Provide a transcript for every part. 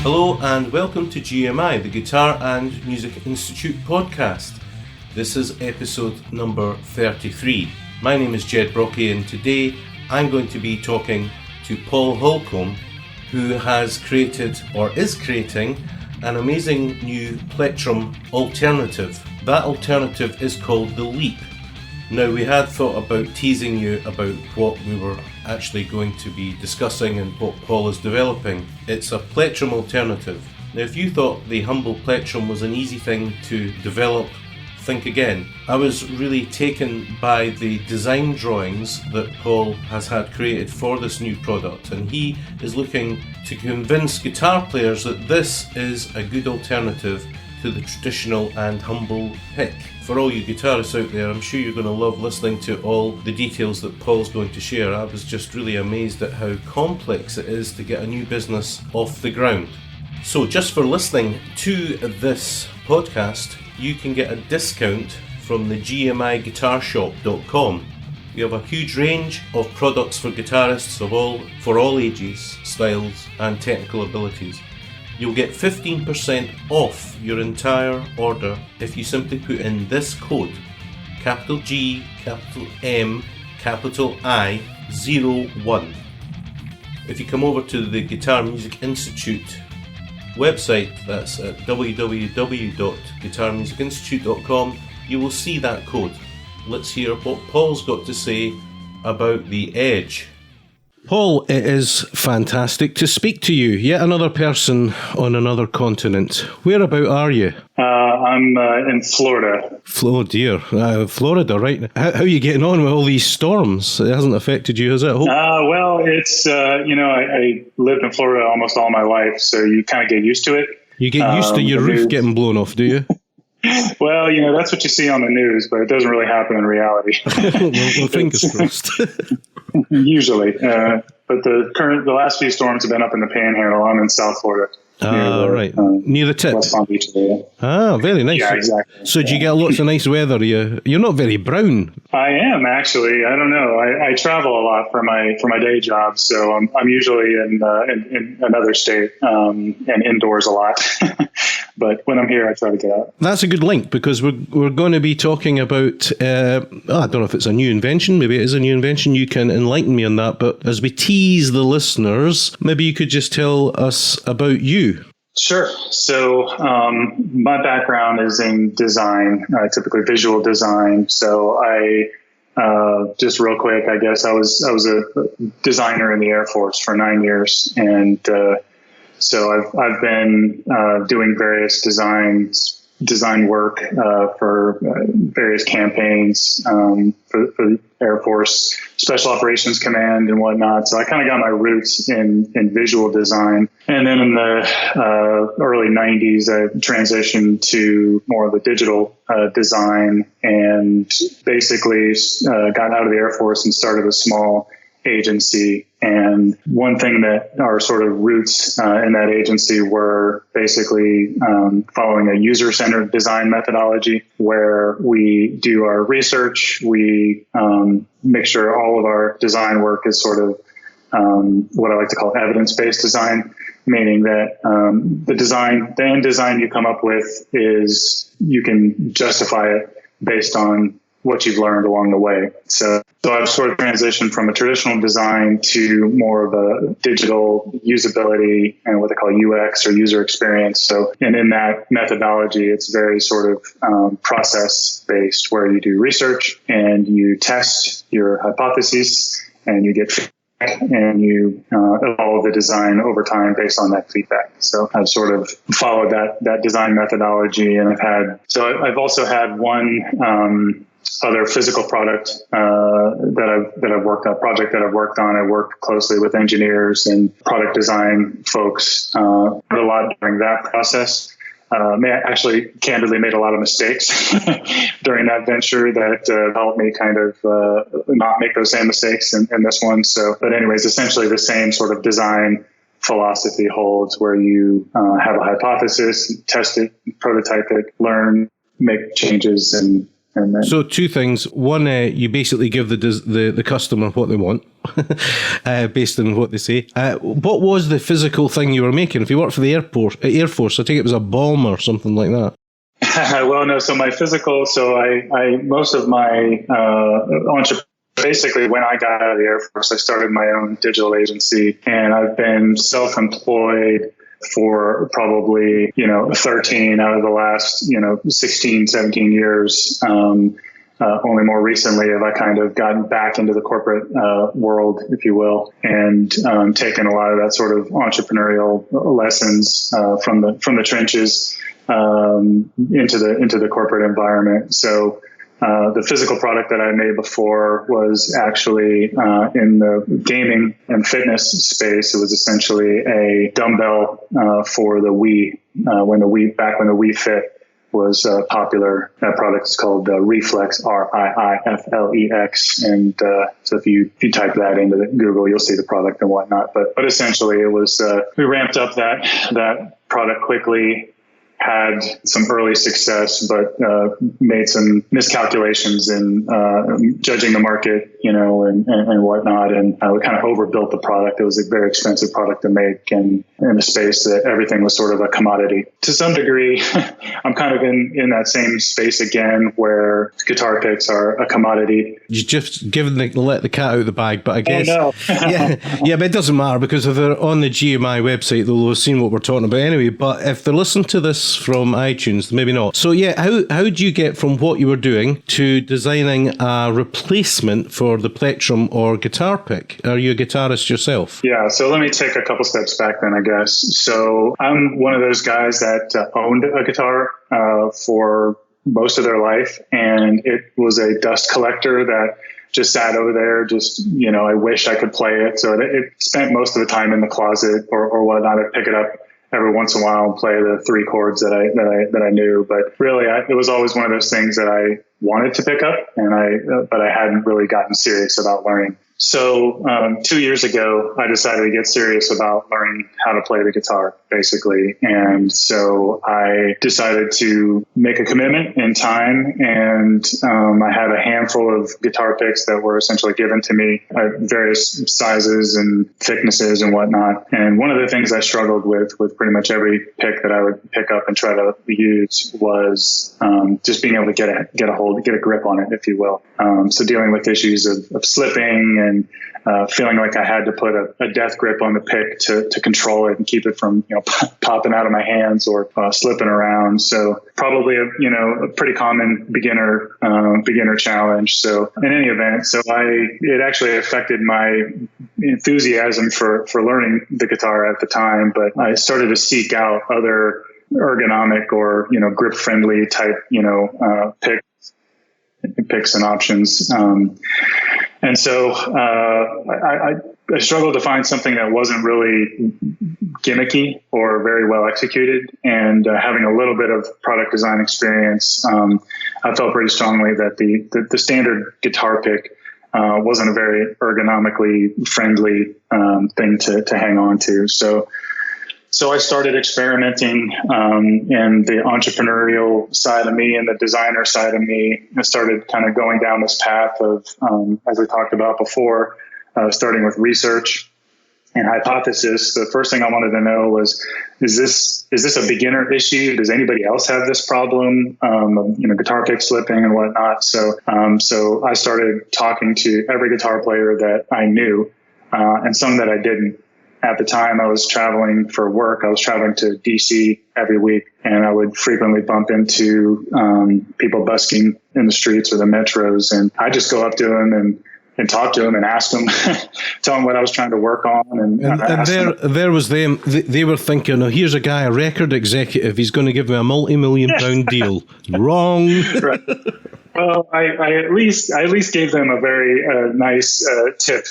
Hello and welcome to GMI, the Guitar and Music Institute podcast. This is episode number 33. My name is Jed Brocky and today I'm going to be talking to Paul Holcomb, who has created or is creating an amazing new plectrum alternative. That alternative is called the Leap. Now, we had thought about teasing you about what we were actually going to be discussing and what Paul is developing. It's a plectrum alternative. Now, if you thought the humble plectrum was an easy thing to develop, think again. I was really taken by the design drawings that Paul has had created for this new product, and he is looking to convince guitar players that this is a good alternative to the traditional and humble pick. For all you guitarists out there, I'm sure you're going to love listening to all the details that Paul's going to share. I was just really amazed at how complex it is to get a new business off the ground. So just for listening to this podcast, you can get a discount from the gmiguitarshop.com. We have a huge range of products for guitarists for all ages, styles and technical abilities. You'll get 15% off your entire order if you simply put in this code, capital G, capital M, capital I, 01. If you come over to the Guitar Music Institute website, that's at www.guitarmusicinstitute.com, you will see that code. Let's hear what Paul's got to say about the Edge. Paul, it is fantastic to speak to you, yet another person on another continent. Whereabout are you? I'm in Florida. Oh dear, Florida, right. How are you getting on with all these storms? It hasn't affected you, has it? Well, it's, I lived in Florida almost all my life, so you kind of get used to it. You get used to your roof getting blown off, do you? Well, that's what you see on the news, but it doesn't really happen in reality. well, fingers crossed. Usually. But the last few storms have been up in the Panhandle. I'm in South Florida. Right. Near the tip. West Palm Beach area. Very nice. Yeah, exactly. So do you get lots of nice weather? You're not very brown. I am, actually. I don't know. I travel a lot for my day job, so I'm usually in another state and indoors a lot. But when I'm here, I try to get out. That's a good link, because we're going to be talking about, I don't know if it's a new invention, maybe it is a new invention, you can enlighten me on that, but as we tease the listeners, maybe you could just tell us about you. Sure. So my background is in design, typically visual design. So I just real quick, I guess I was a designer in the Air Force for 9 years, and so I've been doing various design work for various campaigns for the Air Force Special Operations Command and whatnot. So I kind of got my roots in visual design. And then in the early 90s, I transitioned to more of the digital design and basically got out of the Air Force and started a small agency. And one thing that our sort of roots in that agency were basically following a user-centered design methodology, where we do our research, we make sure all of our design work is sort of what I like to call evidence-based design, meaning that the end design you come up with is, you can justify it based on what you've learned along the way. So I've sort of transitioned from a traditional design to more of a digital usability and what they call UX, or user experience. So, and in that methodology, it's very sort of process based, where you do research and you test your hypotheses and you get feedback and you evolve the design over time based on that feedback. So I've sort of followed that design methodology, and I've also had one other physical product that I've worked on, project that I've worked on. I worked closely with engineers and product design folks a lot during that process. Actually, candidly, made a lot of mistakes during that venture that helped me kind of not make those same mistakes in this one. So, but anyways, essentially the same sort of design philosophy holds, where you have a hypothesis, test it, prototype it, learn, make changes, and And then, so two things. One, you basically give the customer what they want, based on what they say. What was the physical thing you were making? If you worked for the Air Force, I think it was a bomb or something like that. well, no. So my physical. So I most of my basically when I got out of the Air Force, I started my own digital agency, and I've been self-employed for probably 13 out of the last 16, 17 years. Only more recently have I kind of gotten back into the corporate world, if you will, and taken a lot of that sort of entrepreneurial lessons from the trenches into the corporate environment. So the physical product that I made before was actually in the gaming and fitness space. It was essentially a dumbbell for the Wii when the Wii Fit was popular. That product is called Reflex, Riiflex, and so if you type that into Google, you'll see the product and whatnot. But essentially, it was we ramped up that product quickly. Had some early success, but made some miscalculations in judging the market, and whatnot. And we kind of overbuilt the product. It was a very expensive product to make, and in a space that everything was sort of a commodity. To some degree, I'm kind of in that same space again, where guitar picks are a commodity. You just let the cat out of the bag, but I guess yeah, but it doesn't matter, because if they're on the GMI website, they'll have seen what we're talking about anyway. But if they're listening to this from iTunes, maybe not. So how do you get from what you were doing to designing a replacement for the plectrum or guitar pick? Are you a guitarist yourself? Yeah, so let me take a couple steps back then, I guess. So I'm one of those guys that owned a guitar for most of their life, and it was a dust collector that just sat over there. I wish I could play it. So it spent most of the time in the closet or whatnot. I'd pick it up every once in a while and play the three chords that I knew. But really, it was always one of those things that I wanted to pick up, but I hadn't really gotten serious about learning. So 2 years ago, I decided to get serious about learning how to play the guitar, basically. And so I decided to make a commitment in time. And I had a handful of guitar picks that were essentially given to me at various sizes and thicknesses and whatnot. And one of the things I struggled with pretty much every pick that I would pick up and try to use was just being able to get a grip on it, if you will. So dealing with issues of slipping and feeling like I had to put a death grip on the pick to control it and keep it from popping out of my hands or slipping around. So probably a pretty common beginner challenge. So in any event, it actually affected my enthusiasm for learning the guitar at the time. But I started to seek out other ergonomic or grip friendly type picks and options. And so I struggled to find something that wasn't really gimmicky or very well executed. And having a little bit of product design experience, I felt pretty strongly that the standard guitar pick wasn't a very ergonomically friendly thing to hang on to. So I started experimenting, and the entrepreneurial side of me and the designer side of me started kind of going down this path of, as we talked about before, starting with research and hypothesis. The first thing I wanted to know was, is this a beginner issue? Does anybody else have this problem? Guitar pick slipping and whatnot. So I started talking to every guitar player that I knew, and some that I didn't. At the time, I was traveling for work. I was traveling to DC every week, and I would frequently bump into people busking in the streets or the metros. And I just go up to them and talk to them and ask them, tell them what I was trying to work on. And there was them. They were thinking, oh, here's a guy, a record executive. He's going to give me a multi-million-pound deal. Wrong. Right. Well, I at least gave them a very nice tip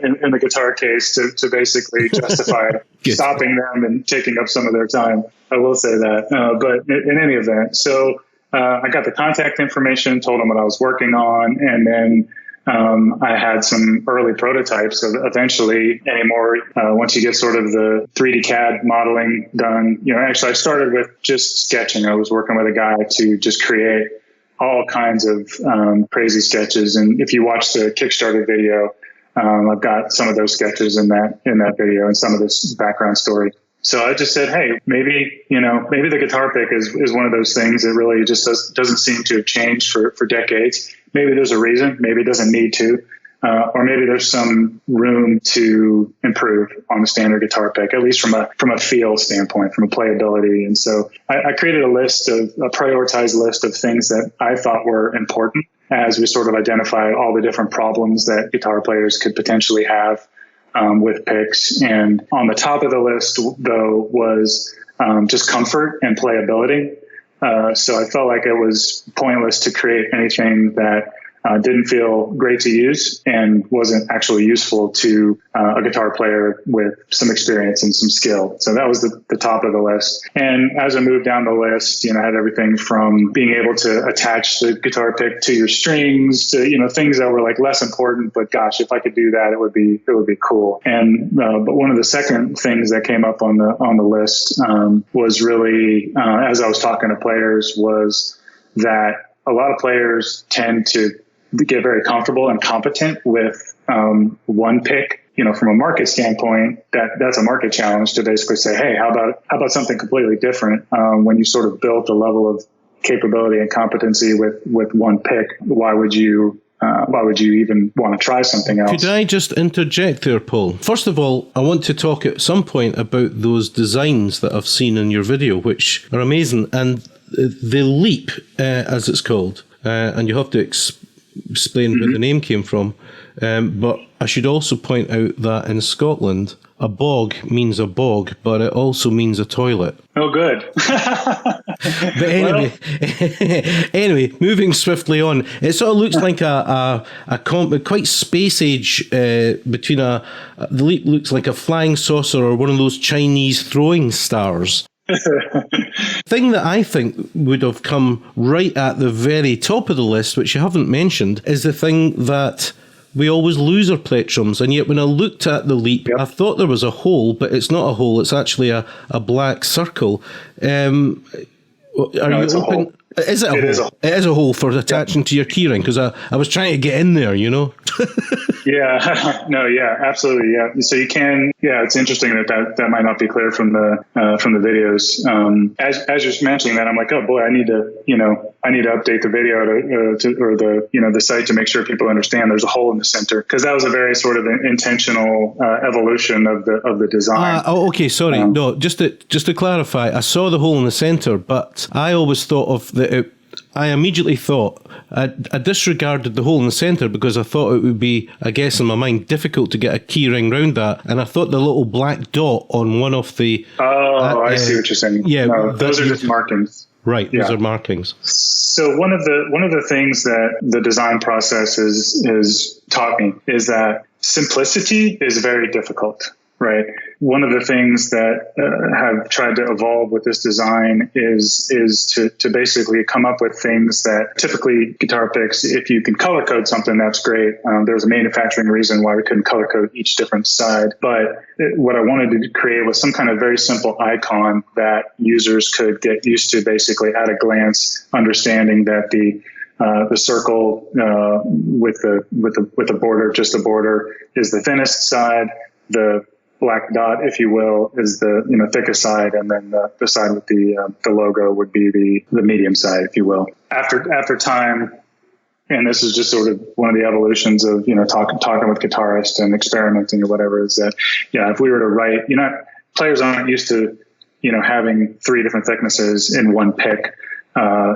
in the guitar case to basically justify stopping them and taking up some of their time. I will say that. But in any event, so I got the contact information, told them what I was working on, and then I had some early prototypes. So eventually, once you get sort of the 3D CAD modeling done, actually I started with just sketching. I was working with a guy to just create all kinds of crazy sketches. And if you watch the Kickstarter video, I've got some of those sketches in that video and some of this background story. So I just said, hey, maybe the guitar pick is one of those things that really just doesn't seem to have changed for decades. Maybe there's a reason. Maybe it doesn't need to. Or maybe there's some room to improve on the standard guitar pick, at least from a feel standpoint, from a playability. And so I created a prioritized list of things that I thought were important as we sort of identified all the different problems that guitar players could potentially have with picks. And on the top of the list, though, was just comfort and playability. So I felt like it was pointless to create anything that didn't feel great to use and wasn't actually useful to a guitar player with some experience and some skill. So that was the top of the list. And as I moved down the list, I had everything from being able to attach the guitar pick to your strings to, things that were like less important, but gosh, if I could do that, it would be cool. And, but one of the second things that came up on the list, was really, as I was talking to players, was that a lot of players tend to get very comfortable and competent with one pick. From a market standpoint, that's a market challenge to basically say, hey, how about something completely different? When you sort of built a level of capability and competency with one pick, why would you even want to try something else? Could I just interject there, Paul? First of all, I want to talk at some point about those designs that I've seen in your video, which are amazing, and the leap, as it's called, and you have to explain where the name came from. But I should also point out that in Scotland, a bog means a bog, but it also means a toilet. Oh, good. But anyway, moving swiftly on, it sort of looks like a quite space age between the leap looks like a flying saucer or one of those Chinese throwing stars. Thing that I think would have come right at the very top of the list, which you haven't mentioned, is the thing that we always lose our plectrums, and yet when I looked at the leap, I thought there was a hole, but it's not a hole, it's actually a black circle. Are you open? Is it a hole? It is a hole for attaching to your keyring, because I was trying to get in there, Yeah, no, yeah, absolutely, yeah. So you can, it's interesting that might not be clear from the videos. As you're mentioning that, I'm like, oh boy, I need to update the video or the site to make sure people understand there's a hole in the center, because that was a very sort of intentional evolution of the design. Okay, sorry, no, just to clarify, I saw the hole in the center, but I always thought of I immediately thought, I disregarded the hole in the centre because I thought it would be, I guess in my mind, difficult to get a key ring round that. And I thought the little black dot on one of the... I see what you're saying. Yeah. No, those are just markings. Right, those are markings. So one of the things that the design process is taught me is that simplicity is very difficult. Right. One of the things that have tried to evolve with this design is to basically come up with things that typically guitar picks, if you can color code something, that's great. There's a manufacturing reason why we couldn't color code each different side. But what I wanted to create was some kind of very simple icon that users could get used to, basically at a glance, understanding that the circle with the border, just the border, is the thinnest side. The black dot, if you will, is the thickest side, and then the side with the logo would be the medium side, if you will. After time, and this is just sort of one of the evolutions of talking with guitarists and experimenting or whatever, is that if we were to write, players aren't used to having three different thicknesses in one pick.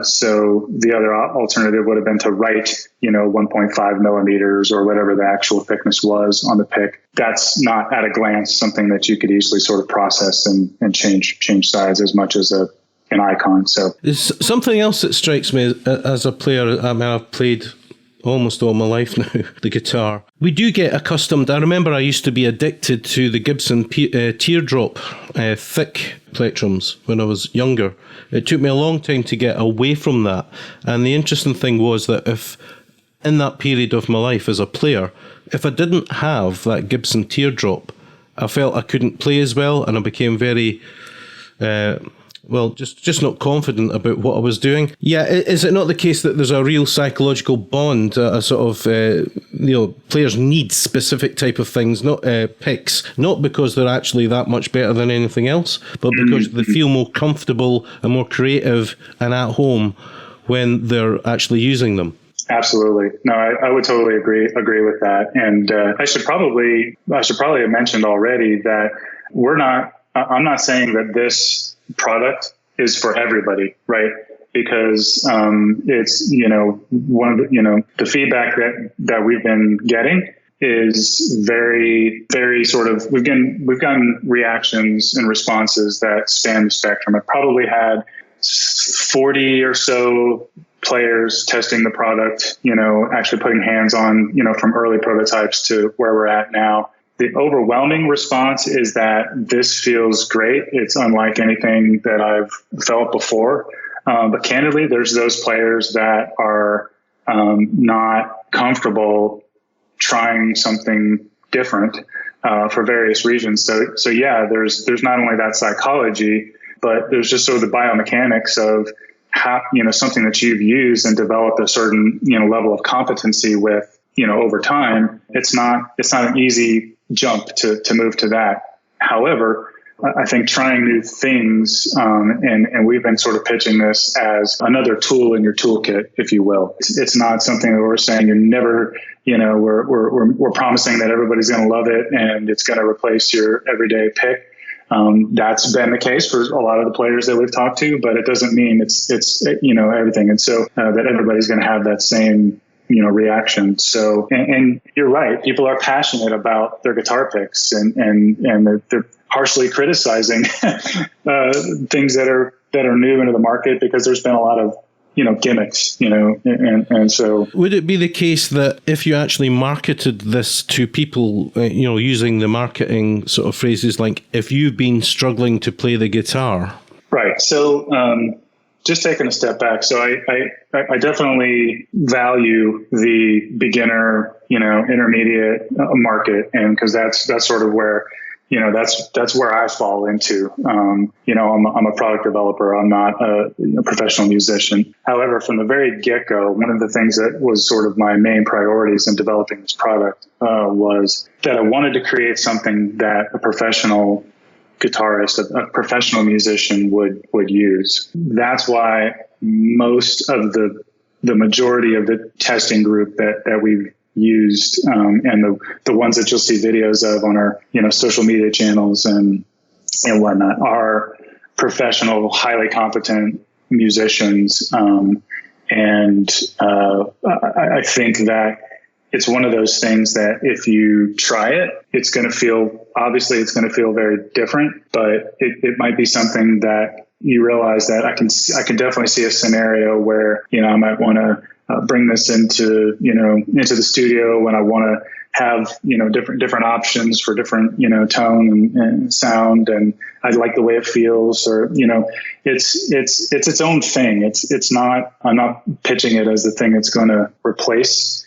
So the other alternative would have been to write, 1.5 millimeters or whatever the actual thickness was on the pick. That's not at a glance something that you could easily sort of process and change size as much as an icon. So there's something else that strikes me as a player. I mean, I've played almost all my life now, the guitar. We do get accustomed. I remember I used to be addicted to the Gibson teardrop thick plectrums when I was younger. It took me a long time to get away from that. And the interesting thing was that if in that period of my life as a player, if I didn't have that Gibson teardrop, I felt I couldn't play as well, and I became very well, just not confident about what I was doing. Yeah, is it not the case that there's a real psychological bond, a sort of, players need specific type of things, not picks, not because they're actually that much better than anything else, but because they feel more comfortable and more creative and at home when they're actually using them. Absolutely. No, I would totally agree with that. And I should probably have mentioned already that I'm not saying that this product is for everybody, right? Because it's, one of the feedback that we've been getting is very, very sort of, we've gotten reactions and responses that span the spectrum. I've probably had 40 or so players testing the product, actually putting hands on, from early prototypes to where we're at now. The overwhelming response is that this feels great. It's unlike anything that I've felt before. But candidly, there's those players that are not comfortable trying something different for various reasons. So yeah, there's not only that psychology, but there's just sort of the biomechanics of how, something that you've used and developed a certain, level of competency with, over time. It's not an easy jump to move to that. However, I think trying new things, and we've been sort of pitching this as another tool in your toolkit, if you will. It's not something that we're saying you're never, we're promising that everybody's going to love it and it's going to replace your everyday pick. That's been the case for a lot of the players that we've talked to, but it doesn't mean it's everything. And so that everybody's going to have that same, reaction. So, and you're right. People are passionate about their guitar picks and they're harshly criticizing things that are new into the market because there's been a lot of, gimmicks, and so. Would it be the case that if you actually marketed this to people, using the marketing sort of phrases like, if you've been struggling to play the guitar? Right. So, just taking a step back. So I definitely value the beginner, intermediate market. And cause that's sort of where, that's where I fall into. I'm a product developer. I'm not a professional musician. However, from the very get-go, one of the things that was sort of my main priorities in developing this product was that I wanted to create something that a professional guitarist, a professional musician would use. That's why most of the majority of the testing group that we've used, and the ones that you'll see videos of on our, social media channels and whatnot are professional, highly competent musicians. And I think that it's one of those things that if you try it, it's going to feel very different, but it might be something that you realize that I can definitely see a scenario where, I might want to bring this into the studio when I want to have, different options for different, tone and sound. And I like the way it feels, or, it's its own thing. I'm not pitching it as the thing that's going to replace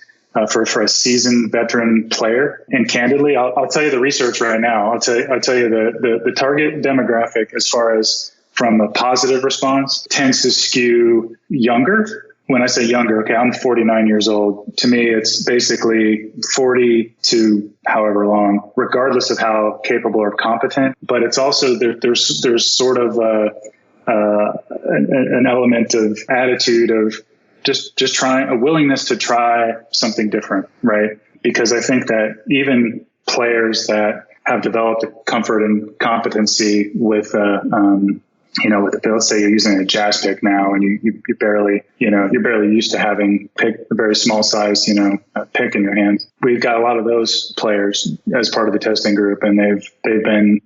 for a seasoned veteran player. And candidly, I'll tell you the research right now. I'll tell you the target demographic as far as from a positive response tends to skew younger. When I say younger, okay, I'm 49 years old. To me, it's basically 40 to however long, regardless of how capable or competent. But it's also there's sort of an element of attitude of just trying, a willingness to try something different, right? Because I think that even players that have developed a comfort and competency with let's say you're using a jazz pick now and you're barely used to having a very small size, pick in your hands. We've got a lot of those players as part of the testing group, and they've been,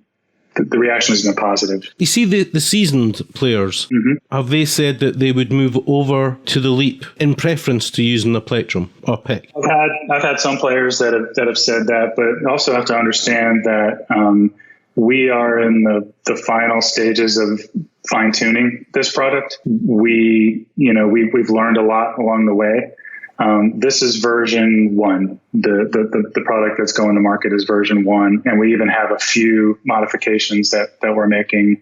the reaction has been positive. You see, the seasoned players, have they said that they would move over to the Leap in preference to using a plectrum or pick? I've had some players that have said that, but also have to understand that we are in the final stages of fine tuning this product. We've learned a lot along the way. This is version 1. The product that's going to market is version 1. And we even have a few modifications that we're making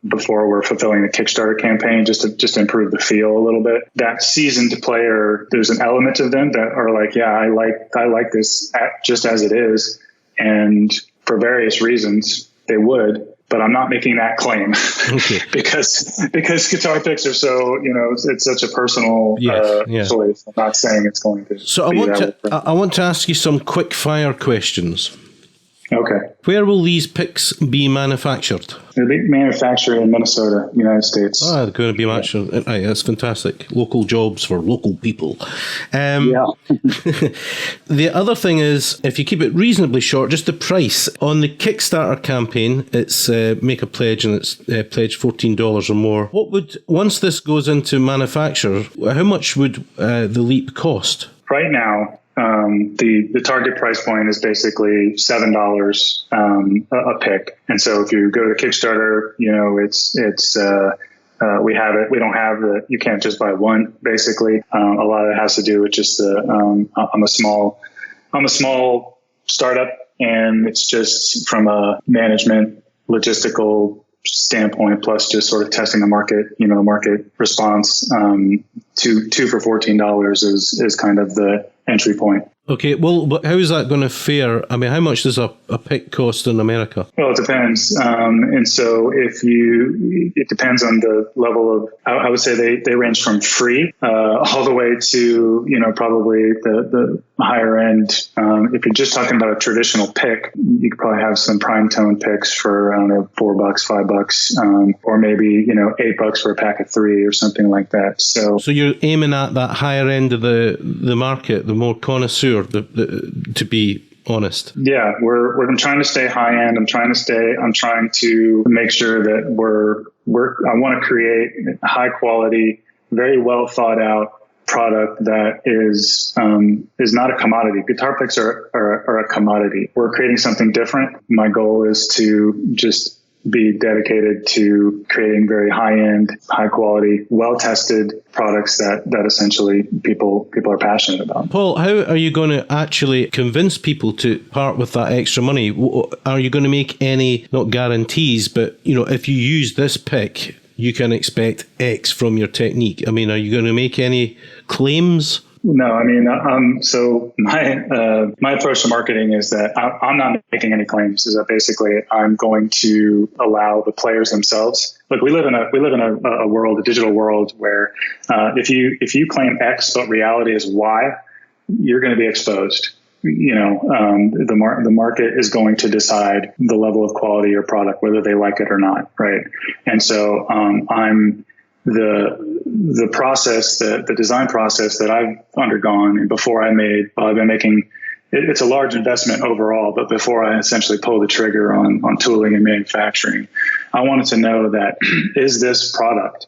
before we're fulfilling the Kickstarter campaign, just to improve the feel a little bit. That seasoned player, there's an element of them that are like, yeah, I like this just as it is, and for various reasons they would. But I'm not making that claim because guitar picks are so, it's such a personal choice. I'm not saying it's going to. So I want to ask you some quick fire questions. Okay. Where will these picks be manufactured? They'll be manufactured in Minnesota, United States. Oh, they're going to be manufactured. Right, that's fantastic. Local jobs for local people. Yeah. The other thing is, if you keep it reasonably short, just the price. On the Kickstarter campaign, it's make a pledge, and it's pledge $14 or more. Once this goes into manufacture, how much would the Leap cost? Right now, the target price point is basically $7 a pick. And so if you go to Kickstarter, we have it. We don't have you can't just buy one, basically. A lot of it has to do with just I'm a small startup, and it's just from a management logistical standpoint, plus just sort of testing the market, market response. Two for $14 is kind of the entry point. Okay, well, but how is that going to fare? I mean, how much does a pick cost in America? Well, it depends. And so it depends on the level of, I would say they range from free all the way to, probably the higher end. If you're just talking about a traditional pick, you could probably have some prime tone picks for, I don't know, $4, $5, or maybe, $8 for a pack of 3 or something like that. So you're aiming at that higher end of the market, the more connoisseur, to be honest. Yeah, we're trying to stay high end. I'm trying to make sure that I want to create a high quality, very well thought out product that is not a commodity. Guitar picks are a commodity. We're creating something different. My goal is to just be dedicated to creating very high-end, high-quality, well-tested products that essentially people are passionate about. Paul, how are you going to actually convince people to part with that extra money? Are you going to make any, not guarantees, but if you use this pick, you can expect X from your technique? I mean, are you going to make any claims? No, I mean, so my approach to marketing is that I'm not making any claims. Is that basically I'm going to allow the players themselves. Look, we live in a world, a digital world, where if you claim X but reality is Y, you're going to be exposed. The market is going to decide the level of quality of your product, whether they like it or not, right? And so I'm the process, the design process that I've undergone, and before I've been making, it's a large investment overall, but before I essentially pull the trigger on tooling and manufacturing, I wanted to know that, is this product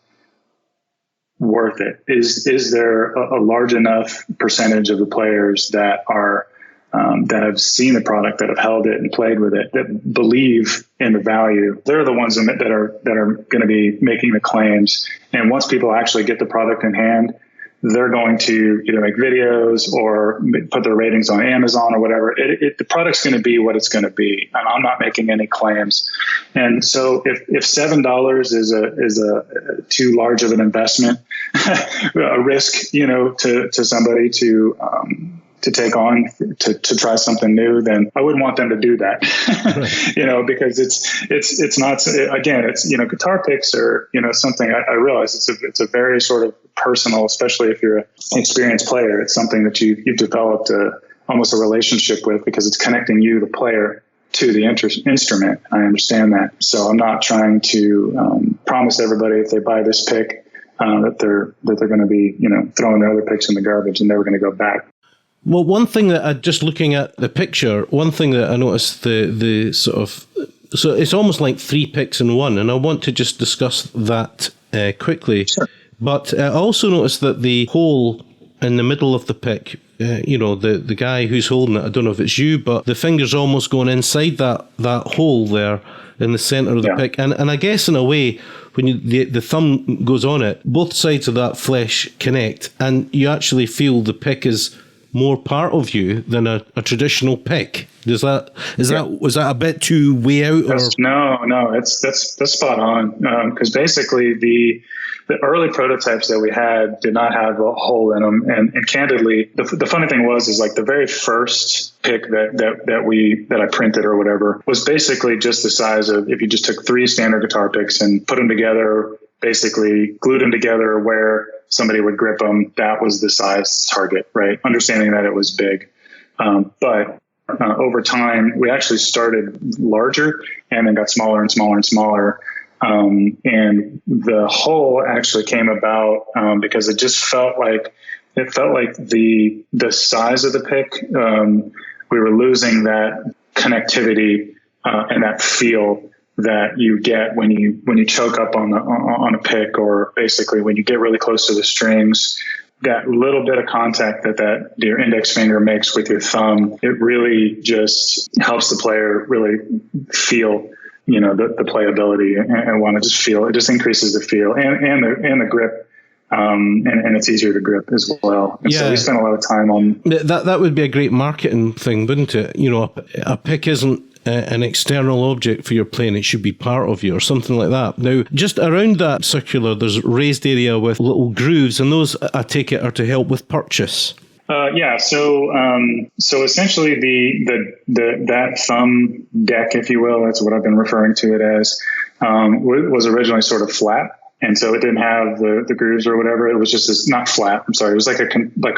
worth it? Is there a large enough percentage of the players that are that have seen the product, that have held it and played with it, that believe in the value? They're the ones that are going to be making the claims. And once people actually get the product in hand, they're going to either make videos or put their ratings on Amazon or whatever. The product's going to be what it's going to be. And I'm not making any claims. And so if $7 is a too large of an investment, a risk, to somebody to take on, to try something new, then I wouldn't want them to do that. Right. Because it's not, again, it's, guitar picks are, something I realize it's a very sort of personal, especially if you're an experienced player. It's something that you've developed almost a relationship with, because it's connecting you, the player, to the instrument. I understand that. So I'm not trying to promise everybody if they buy this pick that they're going to be, throwing their other picks in the garbage and never going to go back. Well, one thing that just looking at the picture, one thing that I noticed, the sort of, so it's almost like 3 picks in one, and I want to just discuss that quickly. Sure. But I also noticed that the hole in the middle of the pick, the guy who's holding it, I don't know if it's you, but the finger's almost going inside that hole there in the center of the pick. And I guess in a way, when the thumb goes on it, both sides of that flesh connect, and you actually feel the pick is more part of you than a traditional pick. Was that a bit too way out? No, that's spot on. Because basically the early prototypes that we had did not have a hole in them, and candidly, the funny thing is like the very first pick that I printed or whatever was basically just the size of, if you just took 3 standard guitar picks and put them together, basically glued them together where somebody would grip them, that was the size target, right? Understanding that it was big. But over time, we actually started larger and then got smaller and smaller and smaller. And the hole actually came about because it just felt like the size of the pick, we were losing that connectivity and that feel that you get when you choke up on a pick, or basically when you get really close to the strings. That little bit of contact that your index finger makes with your thumb, it really just helps the player really feel, the playability and want to just feel. It just increases the feel and the grip. And it's easier to grip as well. And so we spent a lot of time on that. Would be a great marketing thing, wouldn't it? A pick isn't an external object for your playing, it should be part of you or something like that. Now, just around that circular, there's raised area with little grooves, and those, I take it, are to help with purchase. So essentially that thumb deck, if you will, that's what I've been referring to it as, was originally sort of flat. And so it didn't have the grooves or whatever. It was just not flat. I'm sorry. It was like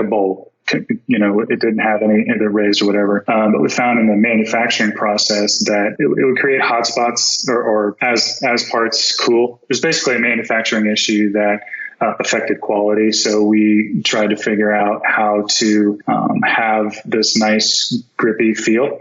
a bowl. It didn't have any raised or whatever. But we found in the manufacturing process that it would create hot spots or as parts cool. It was basically a manufacturing issue that affected quality. So we tried to figure out how to have this nice grippy feel.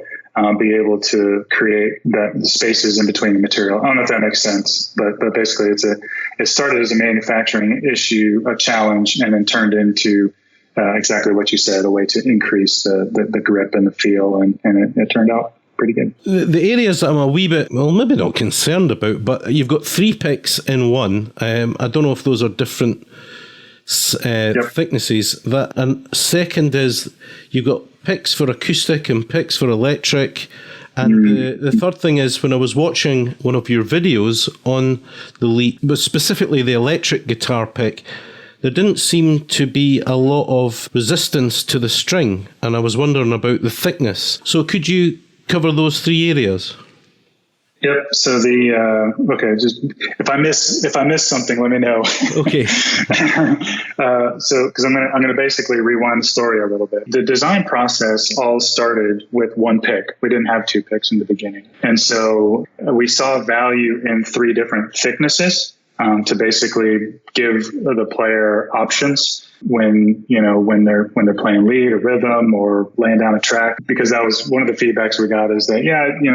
Be able to create the spaces in between the material. I don't know if that makes sense, but basically it started as a manufacturing issue, a challenge, and then turned into exactly what you said, a way to increase the grip and the feel, and it turned out pretty good. The areas that I'm a wee bit, maybe not concerned about, but you've got 3 picks in one. I don't know if those are different thicknesses. And second is you've got picks for acoustic and picks for electric. And the third thing is, when I was watching one of your videos on the lead, but specifically the electric guitar pick, there didn't seem to be a lot of resistance to the string, and I was wondering about the thickness. So could you cover those 3 areas? Yep. So just if I miss something, let me know. Okay. So because I'm gonna basically rewind the story a little bit. The design process all started with 1 pick. We didn't have 2 picks in the beginning, and so we saw value in 3 different thicknesses to basically give the player options when they're playing lead or rhythm or laying down a track, because that was one of the feedbacks we got, is that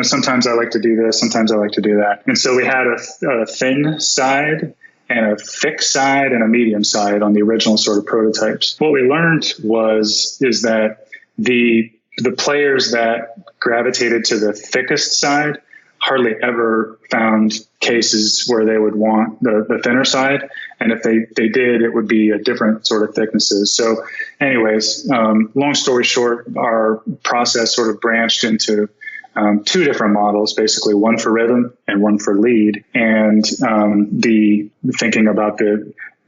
sometimes I like to do this, sometimes I like to do that. And so we had a thin side and a thick side and a medium side on the original sort of prototypes. What we learned is that the players that gravitated to the thickest side hardly ever found cases where they would want the thinner side. And if they did, it would be a different sort of thicknesses. So anyways, long story short, our process sort of branched into 2 different models, basically one for rhythm and one for lead. And the thinking about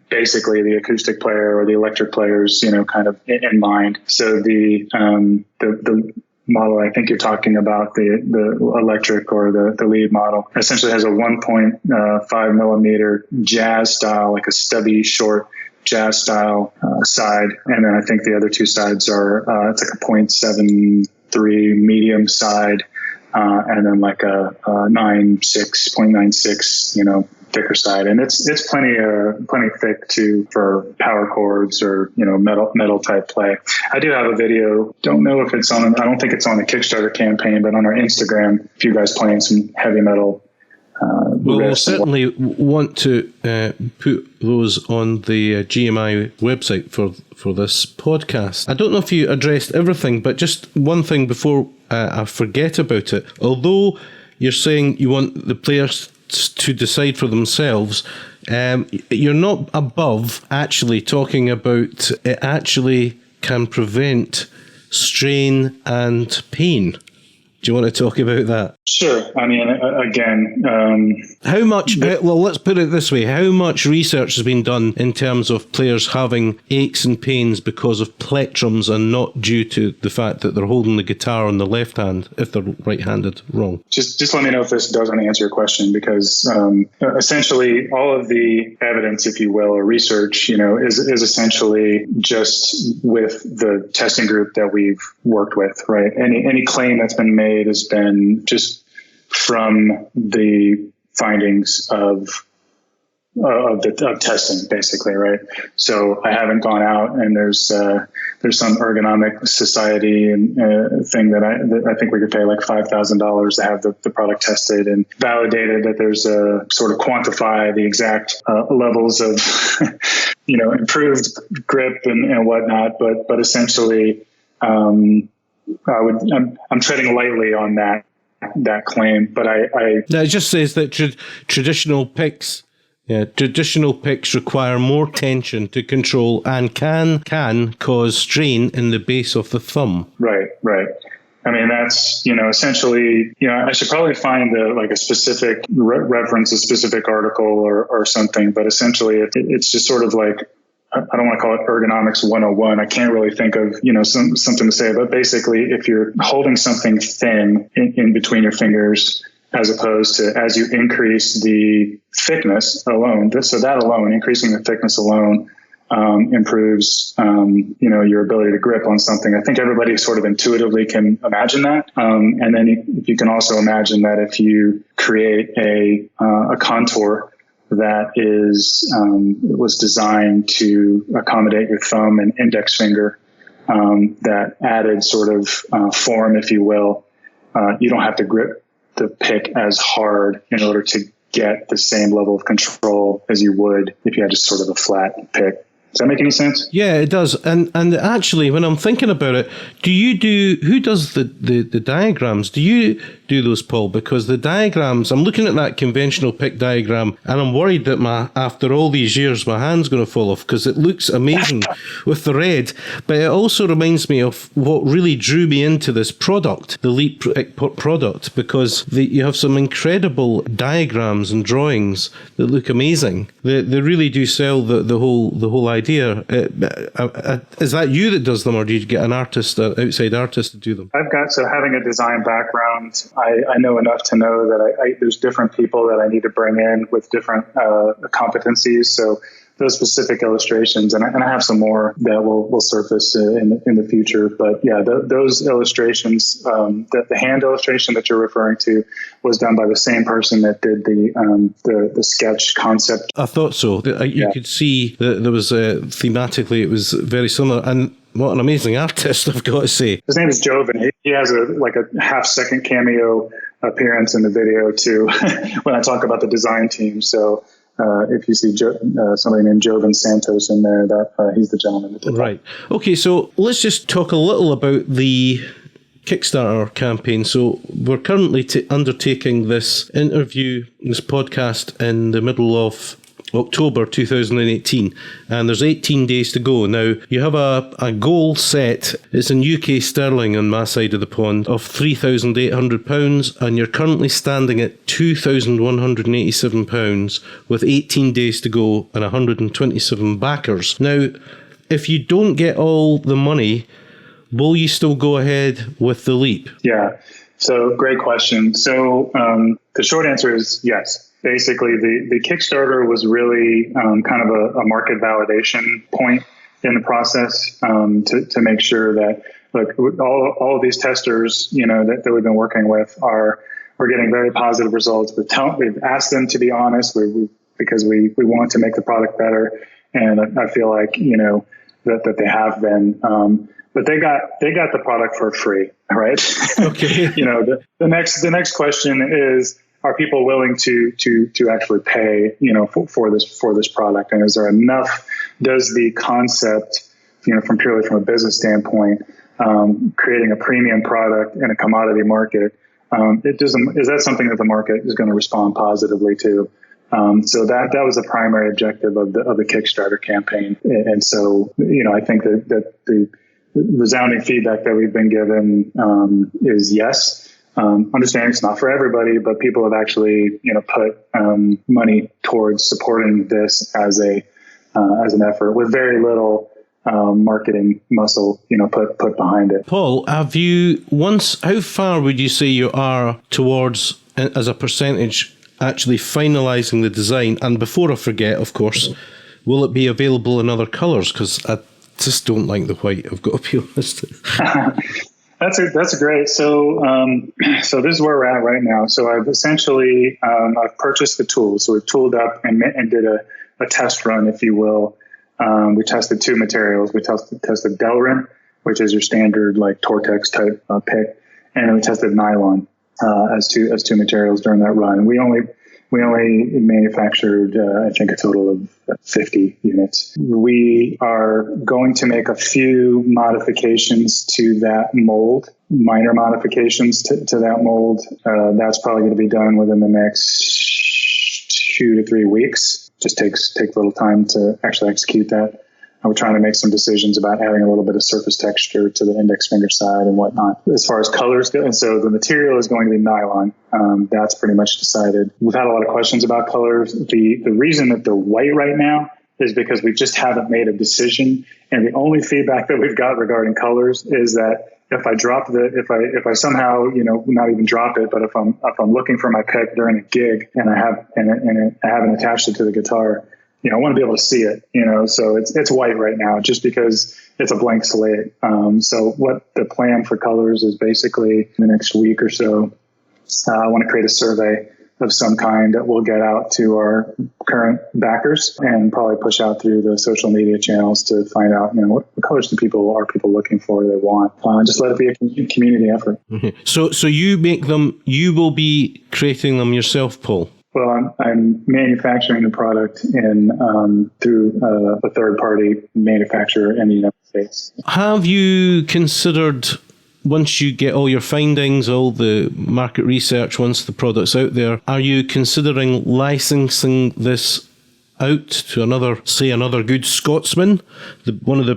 basically the acoustic player or the electric players, kind of in mind. So the model I think you're talking about, the electric or the lead model, essentially has a 1.5 millimeter jazz style, like a stubby short jazz style side, and then I think the other 2 sides are it's like a 0.73 medium side, and then like a 0.96 thicker side, and it's plenty thick too for power chords or metal type play. I do have a video. Don't know if it's on. I don't think it's on the Kickstarter campaign, but on our Instagram, if you guys playing some heavy metal. We'll certainly want to put those on the GMI website for this podcast. I don't know if you addressed everything, but just one thing before I forget about it. Although you're saying you want the players to decide for themselves, you're not above actually talking about it actually can prevent strain, and pain. Do you want to talk about that? Sure. I mean, again, how much, well, let's put it this way. How much research has been done in terms of players having aches and pains because of plectrums and not due to the fact that they're holding the guitar on the left hand if they're right-handed wrong? Just let me know if this doesn't answer your question, because essentially all of the evidence, if you will, or research, is essentially just with the testing group that we've worked with, right? Any claim that's been made has been just from the findings of testing, basically, right? So I haven't gone out and there's some ergonomic society and thing that I think we could pay like $5,000 to have the product tested and validated, that there's a sort of quantify the exact levels of improved grip and whatnot, but essentially I'm treading lightly on that claim, but it just says that traditional picks require more tension to control and can cause strain in the base of the thumb. Right. I mean, that's, essentially, I should probably find a specific reference, a specific article or something, but essentially it's just sort of like, I don't want to call it ergonomics 101. I can't really think of, something to say, but basically if you're holding something thin in between your fingers, as opposed to as you increase the thickness alone, so that alone, increasing the thickness alone, improves, your ability to grip on something. I think everybody sort of intuitively can imagine that. And then you can also imagine that if you create a contour that was designed to accommodate your thumb and index finger, that added sort of form, if you will. You don't have to grip the pick as hard in order to get the same level of control as you would if you had just sort of a flat pick. Does that make any sense? Yeah, it does. And actually, when I'm thinking about it, who does the diagrams? Do you do those, Paul? Because the diagrams, I'm looking at that conventional pick diagram and I'm worried that after all these years, my hand's going to fall off because it looks amazing with the red. But it also reminds me of what really drew me into this product, the Leap product, because you have some incredible diagrams and drawings that look amazing. They really do sell the whole idea. Is that you that does them, or do you get an outside artist to do them? Having a design background, I know enough to know that there's different people that I need to bring in with different competencies. So those specific illustrations, and I have some more that will surface in the future. But yeah, those illustrations, the hand illustration that you're referring to, was done by the same person that did the sketch concept. I thought so. You could see that there was thematically it was very similar, and what an amazing artist, I've got to say. His name is Joven. He has a half-second cameo appearance in the video too when I talk about the design team. So if you see somebody named Joven Santos in there, that he's the gentleman that did that. Right. Okay, so let's just talk a little about the Kickstarter campaign. So we're currently undertaking this podcast in the middle of October 2018, and there's 18 days to go. Now, you have a goal set. It's in UK sterling on my side of the pond of £3,800, and you're currently standing at £2,187 with 18 days to go and 127 backers. Now, if you don't get all the money, will you still go ahead with the Leap? Yeah, so great question. So the short answer is yes. Basically, the Kickstarter was really kind of a market validation point in the process to make sure that all of these testers, that we've been working with we're getting very positive results. We've asked them to be honest, because we want to make the product better, and I feel like that they have been. But they got the product for free, right? Okay. The next question is, are people willing to actually pay, for this product? And is there enough? Does the concept, from a business standpoint, creating a premium product in a commodity market, is that something that the market is going to respond positively to? So that was the primary objective of the Kickstarter campaign. And so, I think that resounding feedback that we've been given is yes. Understanding it's not for everybody, but people have actually, put money towards supporting this as an effort with very little marketing muscle, put behind it. Paul, how far would you say you are towards, as a percentage, actually finalising the design? And before I forget, of course, will it be available in other colours? Because I just don't like the white, I've got to be honest. That's great. So this is where we're at right now. So I've essentially, I've purchased the tools. So we've tooled up and did a test run, if you will. We tested two materials. We tested Delrin, which is your standard like Tortex type pick, and then we tested nylon as two materials during that run. We only manufactured, I think, a total of 50 units. We are going to make a few modifications to that mold, minor modifications to that mold. That's probably going to be done within the next 2 to 3 weeks. Just takes a little time to actually execute that. We're trying to make some decisions about adding a little bit of surface texture to the index finger side and whatnot. As far as colors go, and so the material is going to be nylon. That's pretty much decided. We've had a lot of questions about colors. The reason that they're white right now is because we just haven't made a decision. And the only feedback that we've got regarding colors is that if I somehow, not even drop it, but if I'm looking for my pick during a gig and I haven't attached it to the guitar, I want to be able to see it, so it's white right now just because it's a blank slate. So what the plan for colors is basically in the next week or so, I want to create a survey of some kind that we'll get out to our current backers and probably push out through the social media channels to find out, what colors are people looking for, they want. Just let it be a community effort. Mm-hmm. So you make them, you will be creating them yourself, Paul? Well, I'm manufacturing the product through a third-party manufacturer in the United States. Have you considered, once you get all your findings, all the market research, once the product's out there, are you considering licensing this out to another good Scotsman, one of the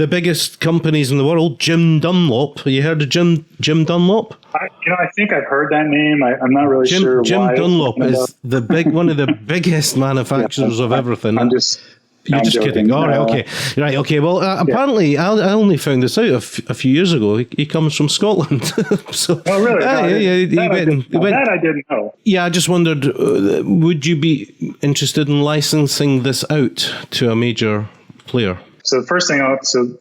biggest companies in the world, Jim Dunlop? Have you heard of Jim Dunlop? I think I've heard that name. I'm not really sure why. Jim Dunlop is one of the biggest manufacturers of everything. You're just joking. Kidding. All right, okay. Right, okay. Well, apparently, I only found this out a few years ago. He comes from Scotland. So, oh, really? That I didn't know. Yeah, I just wondered, would you be interested in licensing this out to a major player? So the first thing, I'll answer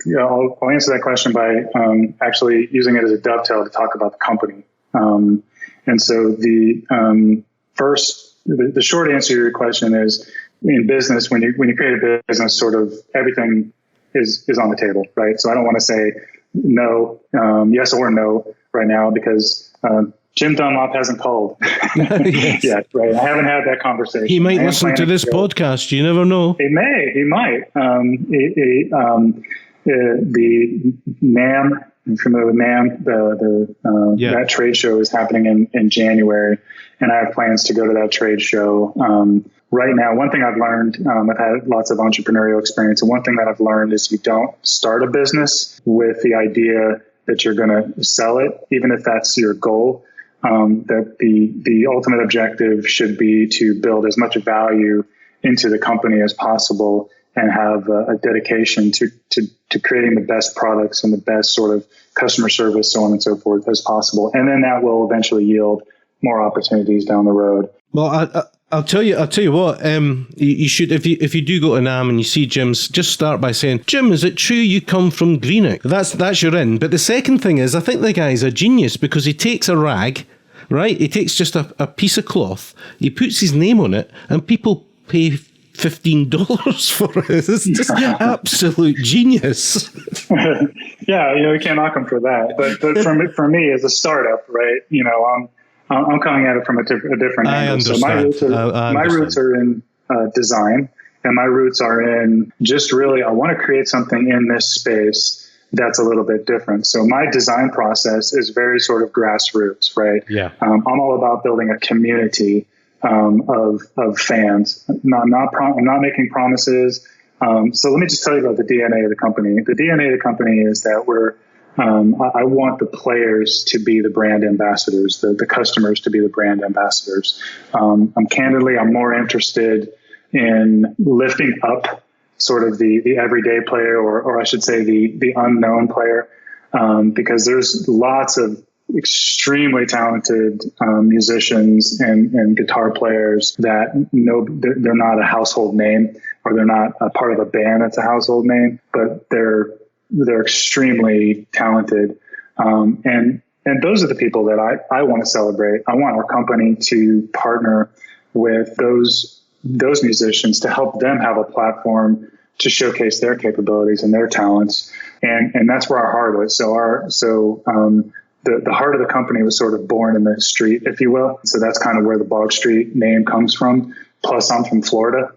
that question by actually using it as a dovetail to talk about the company. And so the short answer to your question is, in business, when you create a business, sort of everything is on the table, right? So I don't want to say no, yes or no right now because Jim Dunlop hasn't called yet, right? I haven't had that conversation. He might listen to this podcast. You never know. He might. The NAMM, I'm familiar with NAMM. That trade show is happening in January, and I have plans to go to that trade show. Right now, one thing I've learned, I've had lots of entrepreneurial experience, and one thing that I've learned is you don't start a business with the idea that you're going to sell it, even if that's your goal. That the ultimate objective should be to build as much value into the company as possible and have a dedication to creating the best products and the best sort of customer service, so on and so forth, as possible. And then that will eventually yield more opportunities down the road. Well, I'll tell you what. You should, if you do go to NAMM and you see Jim's, just start by saying, "Jim, is it true you come from Greenock?" That's your in. But the second thing is, I think the guy's a genius because he takes a rag, right? He takes just a piece of cloth, he puts his name on it, and people pay $15 for it. It's just absolute genius. Yeah, we can't knock him for that. But for me as a startup, right? I'm coming at it from a different angle. So my roots are in design, and my roots are in just really, I want to create something in this space that's a little bit different. So my design process is very sort of grassroots, right? Yeah. I'm all about building a community of fans. I'm not making promises. So let me just tell you about the DNA of the company. The DNA of the company is that I want the players to be the brand ambassadors, the customers to be the brand ambassadors. I'm more interested in lifting up sort of the everyday player, or I should say the unknown player, because there's lots of extremely talented musicians and guitar players that they're not a household name, or they're not a part of a band that's a household name, but they're extremely talented. And those are the people that I want to celebrate. I want our company to partner with those musicians to help them have a platform to showcase their capabilities and their talents. And that's where our heart is. The heart of the company was sort of born in the street, if you will. So that's kind of where the Bog Street name comes from. Plus, I'm from Florida,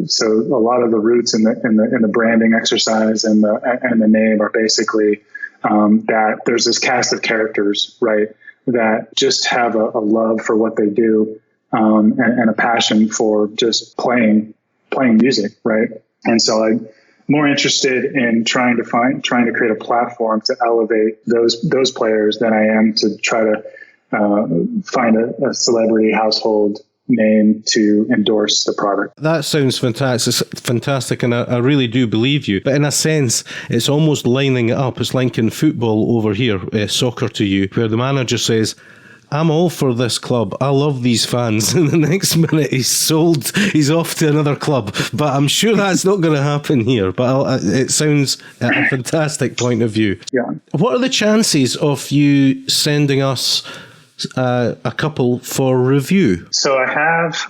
so a lot of the roots in the branding exercise and the name are basically that there's this cast of characters, right, that just have a love for what they do, and a passion for just playing music, right. And so I'm more interested in trying to create a platform to elevate those players than I am to try to find a celebrity household name to endorse the product. That sounds fantastic, and I really do believe you. But in a sense, it's almost lining it up. It's like in football over here, soccer to you, where the manager says, I'm all for this club. I love these fans. And the next minute he's off to another club. But I'm sure that's not going to happen here. But it sounds a fantastic point of view. Yeah. What are the chances of you sending us a couple for review? So I have,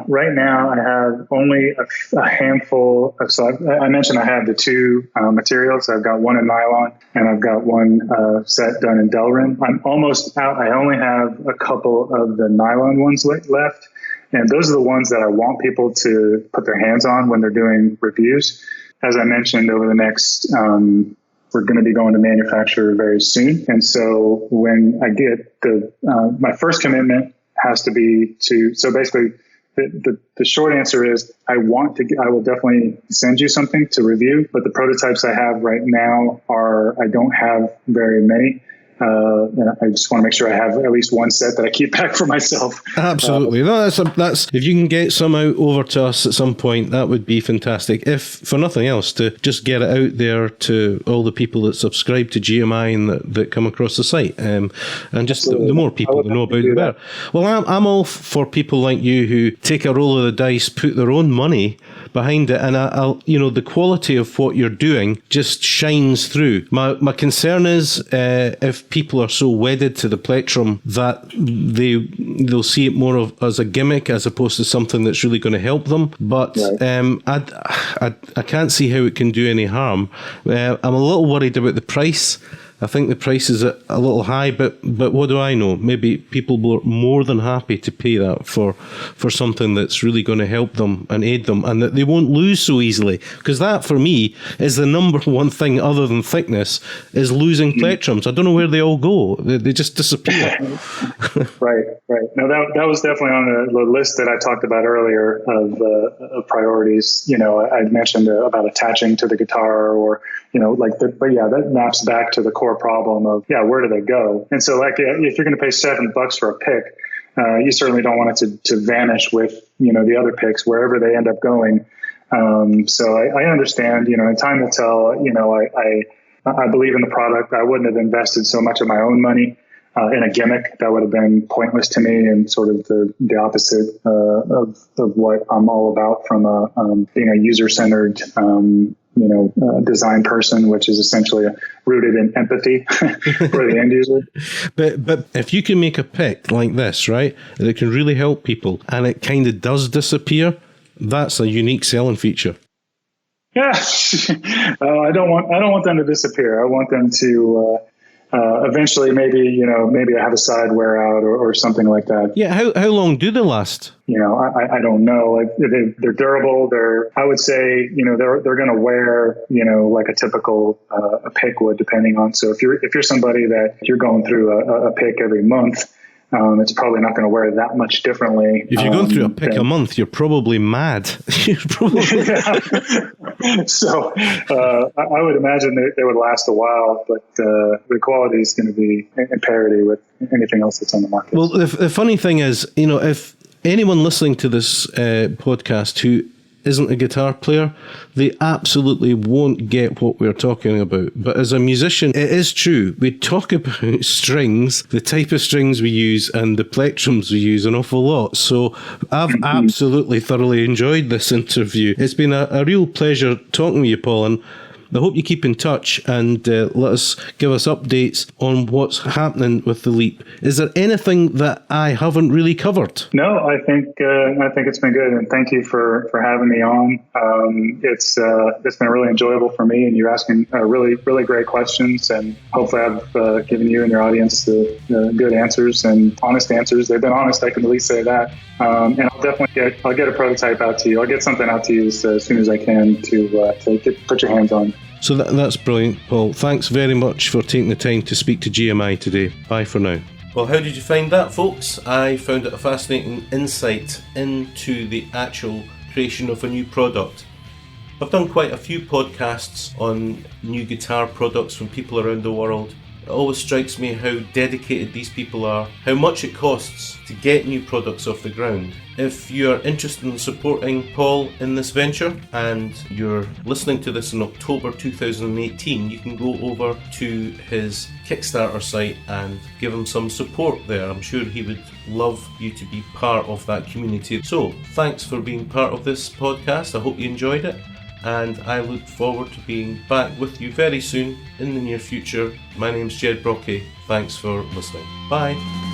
right now, I have only a handful of, so I mentioned I have the two materials. I've got one in nylon and I've got one set done in Delrin. I'm almost out. I only have a couple of the nylon ones left. And those are the ones that I want people to put their hands on when they're doing reviews. As I mentioned, over the next, we're going to be going to manufacture very soon. And so when I get my first commitment has to be so basically the short answer is I will definitely send you something to review, but the prototypes I have right now I don't have very many. And I just want to make sure I have at least one set that I keep back for myself. Absolutely. No, that's if you can get some out over to us at some point, that would be fantastic. If for nothing else, to just get it out there to all the people that subscribe to GMI and that come across the site, and just the more people that know about it, the better. Well, I'm all for people like you who take a roll of the dice, put their own money behind it, and the quality of what you're doing just shines through. My concern is if people are so wedded to the plectrum that they'll see it more as a gimmick as opposed to something that's really going to help them. But I can't see how it can do any harm. I'm a little worried about the price. I think the price is a little high, but what do I know? Maybe people were more than happy to pay that for something that's really going to help them and aid them, and that they won't lose so easily. Because that, for me, is the number one thing other than thickness, is losing plectrums. I don't know where they all go. They just disappear. Right. No, that was definitely on the list that I talked about earlier of priorities. I mentioned about attaching to the guitar, or that maps back to the core problem of where do they go? And so if you're going to pay $7 for a pick, you certainly don't want it to vanish with the other picks wherever they end up going. So I understand, and time will tell. I believe in the product. I wouldn't have invested so much of my own money in a gimmick. That would have been pointless to me, and sort of the opposite of what I'm all about from being a user-centered design person, which is essentially rooted in empathy for the end user. But if you can make a pick like this, right, that can really help people, and it kind of does disappear, that's a unique selling feature. Yeah, I don't want them to disappear. I want them to eventually maybe I have a side wear out or something like that. Yeah, how long do they last? I don't know. They're durable. I would say they're going to wear like a typical a pick would, depending on. So if you're somebody that you're going through a pick every month, it's probably not going to wear that much differently. If you're going through a pick a month, you're probably mad. You're probably So I would imagine they would last a while, but the quality is going to be in parity with anything else that's on the market. Well, the funny thing is, if anyone listening to this podcast who isn't a guitar player, they absolutely won't get what we're talking about. But as a musician, it is true. We talk about strings, the type of strings we use, and the plectrums we use an awful lot. So I've absolutely thoroughly enjoyed this interview. It's been a real pleasure talking with you, Paul, and I hope you keep in touch and give us updates on what's happening with the Leap. Is there anything that I haven't really covered? No, I think it's been good, and thank you for having me on. It's been really enjoyable for me, and you're asking really really great questions, and hopefully I've given you and your audience the good answers and honest answers. They've been honest, I can at least say that. And I'll definitely get a prototype out to you. I'll get something out to you as soon as I can to put your hands on. So that's brilliant, Paul. Thanks very much for taking the time to speak to GMI today. Bye for now. Well, how did you find that, folks? I found it a fascinating insight into the actual creation of a new product. I've done quite a few podcasts on new guitar products from people around the world. It always strikes me how dedicated these people are, how much it costs to get new products off the ground. If you're interested in supporting Paul in this venture and you're listening to this in October 2018, you can go over to his Kickstarter site and give him some support there. I'm sure he would love you to be part of that community. So, thanks for being part of this podcast. I hope you enjoyed it. And I look forward to being back with you very soon in the near future. My name's Jed Brockey. Thanks for listening. Bye.